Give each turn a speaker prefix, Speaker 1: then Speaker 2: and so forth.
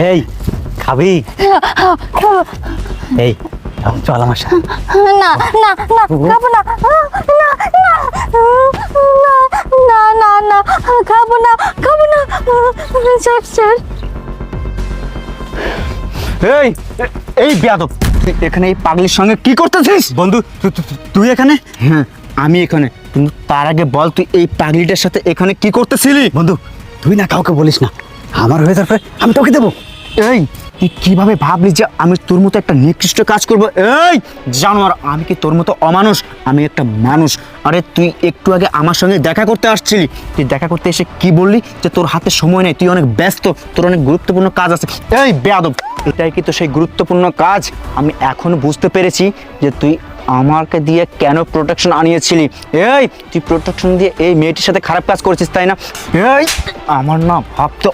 Speaker 1: এই খাবি? এই চল আমার সাথে।
Speaker 2: না না না খাবো না, না না না না খাবো না, খাবো না, ছাড় ছাড়।
Speaker 3: এই এই বেয়াদব, তুই এখানে এই পাগলির সঙ্গে কি করতেছিস?
Speaker 1: বন্ধু তুই এখানে?
Speaker 3: হ্যাঁ আমি এখানে, কিন্তু তার আগে বল তুই এই পাগলিটার সাথে এখানে কি করতেছিলি?
Speaker 1: বন্ধু তুই না কাউকে বলিস না, আমার হয়ে তারপরে আমি তোকে দেবো।
Speaker 3: এই তুই কিভাবে ভাবলি যে আমি তোর মতো একটা নিকৃষ্ট কাজ করবো? এই জানোয়ার, আমি কি তোর মতো অমানুষ? আমি একটা মানুষ। আরে তুই একটু আগে আমার সঙ্গে দেখা করতে আসছিলি, তুই দেখা করতে এসে কি বললি যে তোর হাতে সময় নেই, তুই অনেক ব্যস্ত, তোর অনেক গুরুত্বপূর্ণ কাজ আছে। এই বেয়াদব, এটাই কি তো সেই গুরুত্বপূর্ণ কাজ? আমি এখন বুঝতে পেরেছি যে তুই আমাকে দিয়ে কেন প্রোটেকশন আনিয়েছিলি। এই তুই প্রোটেকশন দিয়ে এই মেয়েটির সাথে খারাপ কাজ করেছিস, তাই না? এই আমার না ভাবতে